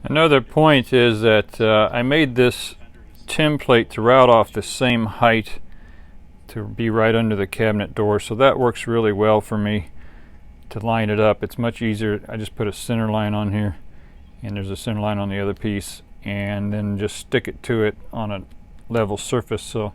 Another point is that I made this template throughout off the same height to be right under the cabinet door, so that works really well for me to line it up. It's much easier. I just put a center line on here, and there's a center line on the other piece, and then just stick it to it on a level surface, so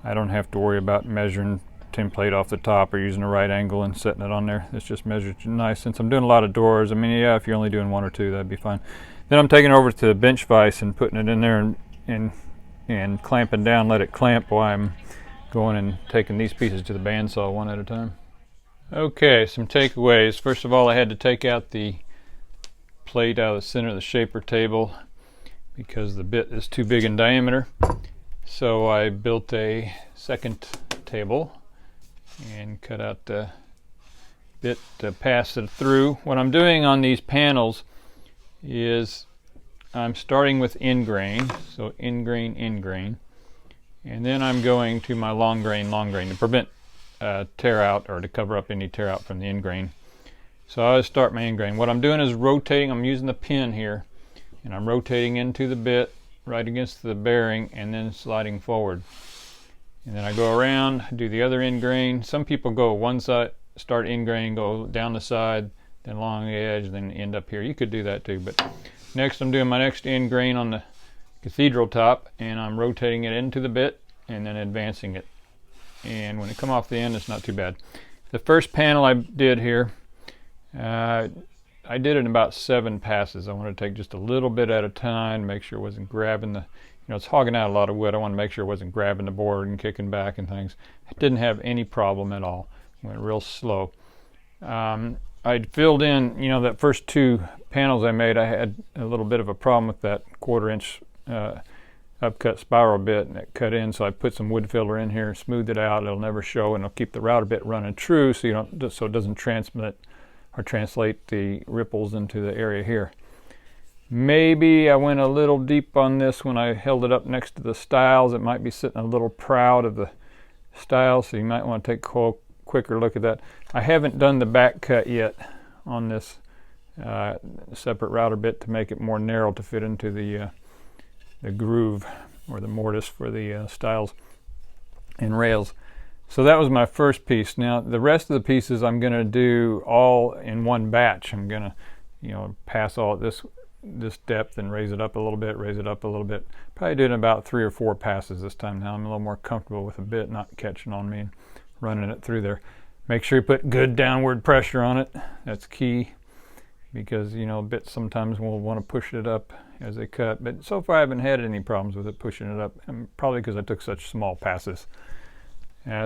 I don't have to worry about measuring template off the top or using a right angle and setting it on there. It's just measured nice. Since I'm doing a lot of doors, I mean, yeah, if you're only doing one or two, that'd be fine. Then I'm taking it over to the bench vise and putting it in there and clamping down, let it clamp while I'm going and taking these pieces to the bandsaw one at a time. Okay, some takeaways. First of all, I had to take out the plate out of the center of the shaper table because the bit is too big in diameter. So I built a second table and cut out the bit to pass it through. What I'm doing on these panels is I'm starting with end grain, so end grain, and then I'm going to my long grain to prevent tear out, or to cover up any tear out from the end grain. So I start my end grain. What I'm doing is rotating. I'm using the pin here, and I'm rotating into the bit right against the bearing and then sliding forward. And then I go around, do the other end grain. Some people go one side, start end grain, go down the side, then along the edge, then end up here. You could do that too, but next I'm doing my next end grain on the Cathedral top, and I'm rotating it into the bit and then advancing it. And when it come off the end, it's not too bad. The first panel I did here, I did it in about 7 passes. I want to take just a little bit at a time, make sure it wasn't grabbing the, it's hogging out a lot of wood. I want to make sure it wasn't grabbing the board and kicking back and things. It didn't have any problem at all. It went real slow. I'd filled in, that first 2 panels I made, I had a little bit of a problem with that 1/4 inch upcut spiral bit, and it cut in, so I put some wood filler in here, smoothed it out. It'll never show, and it'll keep the router bit running true, so it doesn't transmit or translate the ripples into the area here. Maybe I went a little deep on this when I held it up next to the stiles. It might be sitting a little proud of the stile, so you might want to take a quicker look at that. I haven't done the back cut yet on this separate router bit to make it more narrow to fit into the groove or the mortise for the stiles and rails. So that was my first piece. Now the rest of the pieces I'm going to do all in one batch. I'm going to pass all this depth and raise it up a little bit, raise it up a little bit. Probably doing about 3 or 4 passes this time. Now I'm a little more comfortable with a bit not catching on me and running it through there. Make sure you put good downward pressure on it. That's key, because bits sometimes will want to push it up as they cut, but so far I haven't had any problems with it pushing it up, and probably because I took such small passes.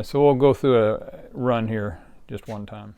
So we'll go through a run here just one time.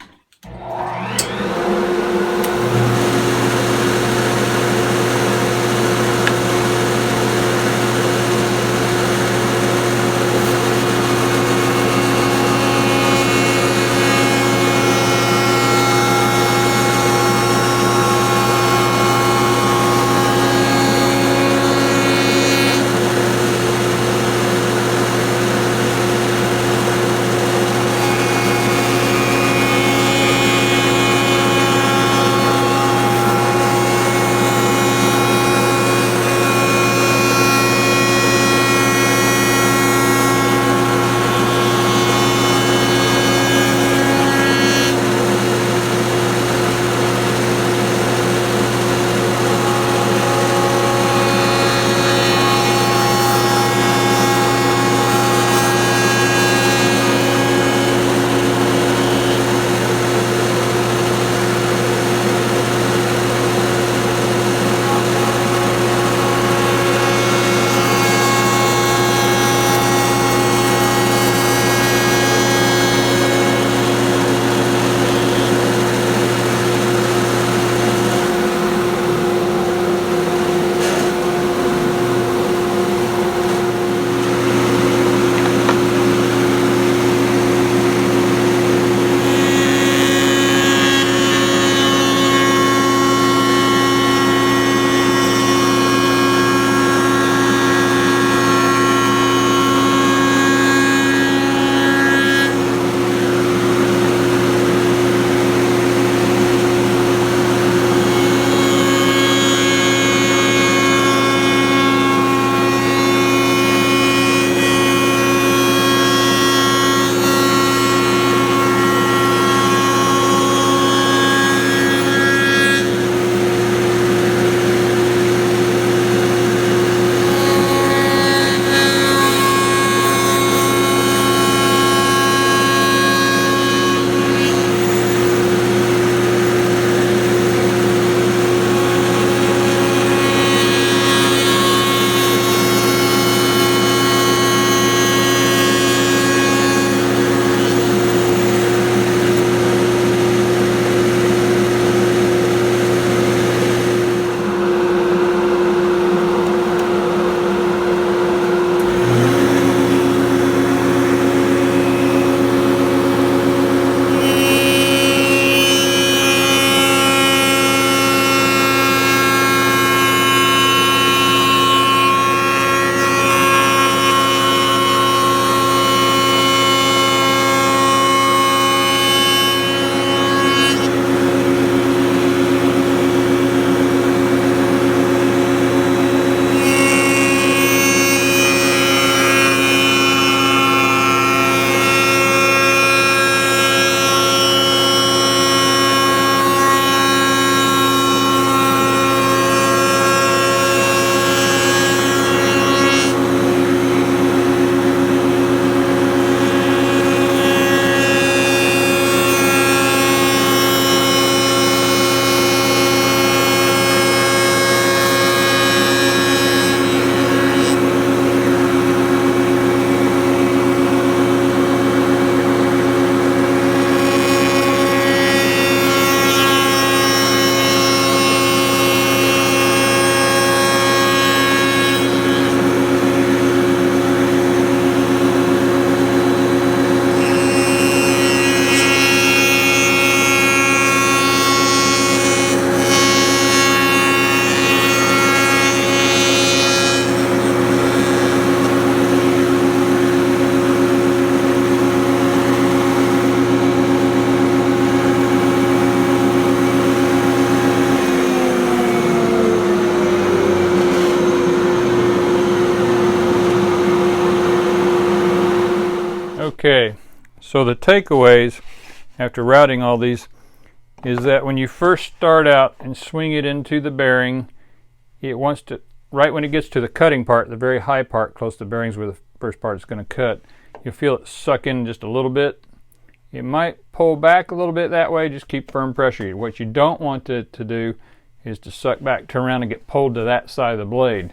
Okay, so the takeaways after routing all these is that when you first start out and swing it into the bearing, it wants to, right when it gets to the cutting part, the very high part close to the bearings where the first part is going to cut, you'll feel it suck in just a little bit. It might pull back a little bit that way, just keep firm pressure. What you don't want it to do is to suck back, turn around and get pulled to that side of the blade.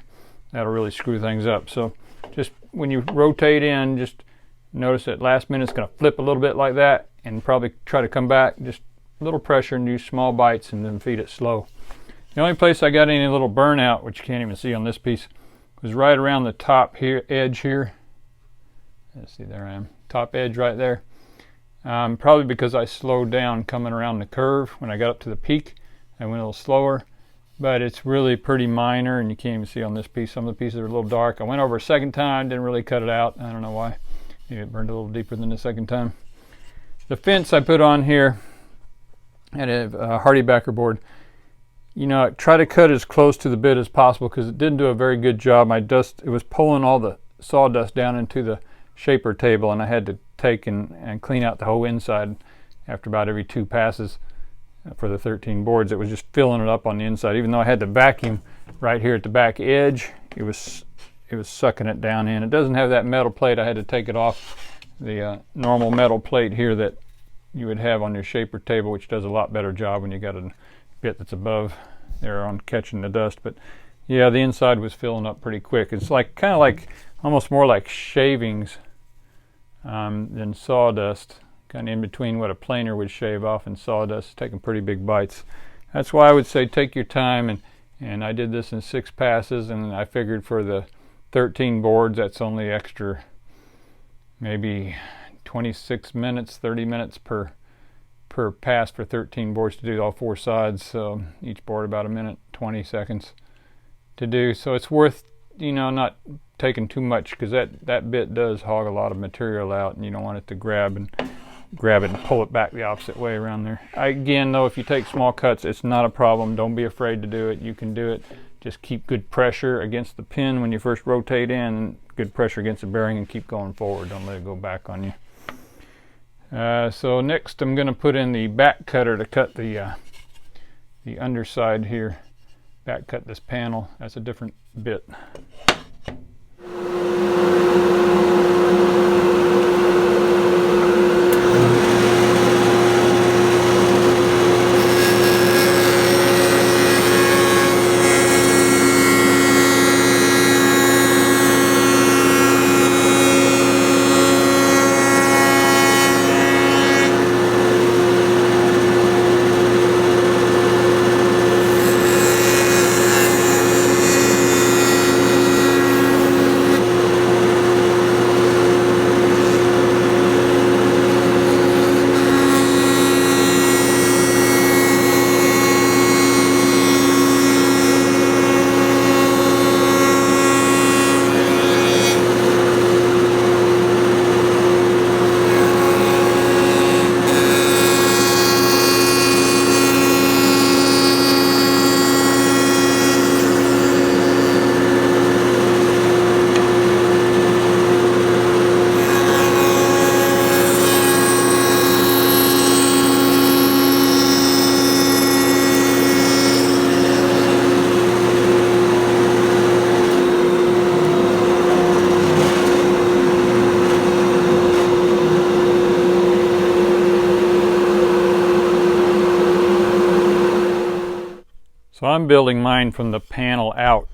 That'll really screw things up. So just when you rotate in, just notice that last minute's going to flip a little bit like that, and probably try to come back, just a little pressure and use small bites and then feed it slow. The only place I got any little burnout, which you can't even see on this piece, was right around the top here, edge here. Let's see, there I am. Top edge right there. Probably because I slowed down coming around the curve. When I got up to the peak, I went a little slower. But it's really pretty minor, and you can't even see on this piece. Some of the pieces are a little dark. I went over a second time, didn't really cut it out. I don't know why. Maybe it burned a little deeper than the second time. The fence I put on here had a Hardy backer board. You know, I try to cut as close to the bit as possible because it didn't do a very good job. It was pulling all the sawdust down into the shaper table, and I had to take and clean out the whole inside after about every 2 passes for the 13 boards. It was just filling it up on the inside. Even though I had the vacuum right here at the back edge, it was sucking it down in. It doesn't have that metal plate. I had to take it off the normal metal plate here that you would have on your shaper table, which does a lot better job when you got a bit that's above there on catching the dust. But yeah, the inside was filling up pretty quick. It's like kind of like almost more like shavings than sawdust, kind of in between what a planer would shave off and sawdust, taking pretty big bites. That's why I would say take your time, and I did this in 6 passes, and I figured for the 13 boards that's only extra maybe 26 minutes, 30 minutes per pass for 13 boards to do all 4 sides. So each board about 1:20 seconds to do. So it's worth, you know, not taking too much, because that bit does hog a lot of material out, and you don't want it to grab it and pull it back the opposite way around there. Again, though, if you take small cuts, it's not a problem. Don't be afraid to do it. You can do it. Just keep good pressure against the pin when you first rotate in, good pressure against the bearing, and keep going forward. Don't let it go back on you. So next I'm going to put in the back cutter to cut the underside here. Back cut this panel. That's a different bit. So I'm building mine from the panel out,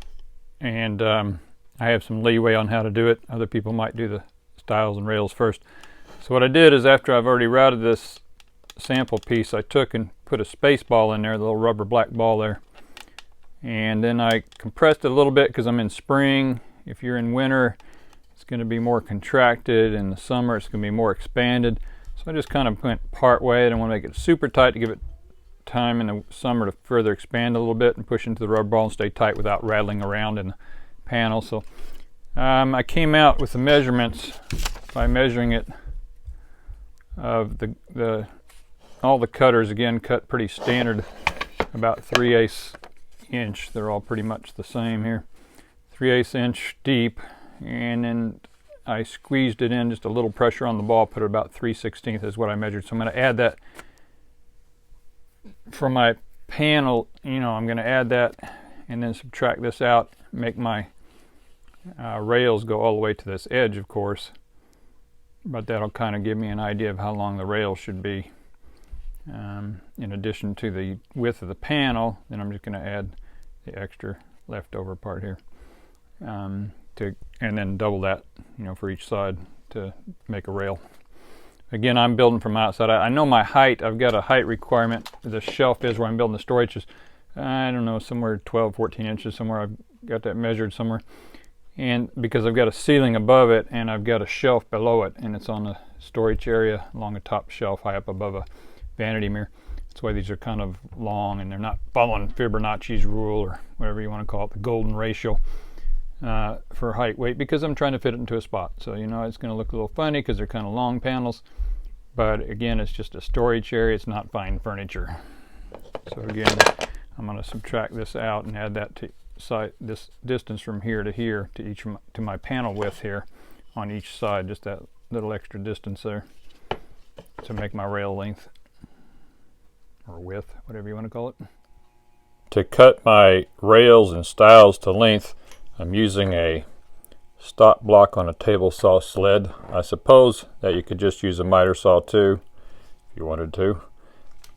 and I have some leeway on how to do it. Other people might do the stiles and rails first. So what I did is, after I've already routed this sample piece, I took and put a space ball in there, the little rubber black ball there, and then I compressed it a little bit because I'm in spring. If you're in winter, it's going to be more contracted. In the summer, it's going to be more expanded. So I just kind of went part way. I don't want to make it super tight to give it time in the summer to further expand a little bit and push into the rubber ball and stay tight without rattling around in the panel. So I came out with the measurements by measuring it of all the cutters. Again, cut pretty standard, about 3/8 inch. They're all pretty much the same here. 3/8 inch deep, and then I squeezed it in, just a little pressure on the ball, put it about 3/16 is what I measured. So I'm going to add that from my panel. You know, I'm going to add that and then subtract this out, make my rails go all the way to this edge, of course, but that'll kind of give me an idea of how long the rail should be. In addition to the width of the panel, then I'm just going to add the extra leftover part here, and then double that, you know, for each side to make a rail. Again, I'm building from outside. I know my height. I've got a height requirement. The shelf is where I'm building the storage is, I don't know, somewhere 12, 14 inches somewhere. I've got that measured somewhere. And because I've got a ceiling above it and I've got a shelf below it, and it's on the storage area along the top shelf high up above a vanity mirror. That's why these are kind of long, and they're not following Fibonacci's rule or whatever you want to call it, the golden ratio for height weight, because I'm trying to fit it into a spot. So, you know, it's going to look a little funny because they're kind of long panels, but again, it's just a storage area. It's not fine furniture. So again, I'm going to subtract this out and add that to this distance from here to my panel width here on each side, just that little extra distance there to make my rail length or width, whatever you want to call it. To cut my rails and stiles to length, I'm using a stop block on a table saw sled. I suppose that you could just use a miter saw too if you wanted to,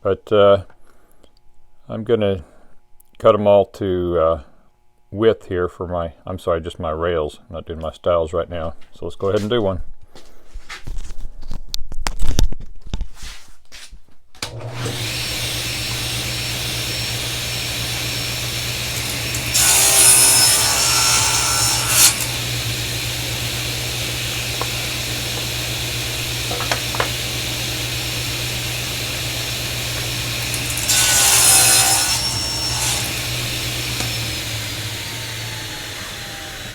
but I'm going to cut them all to width here for my, just my rails. I'm not doing my stiles right now, so let's go ahead and do one.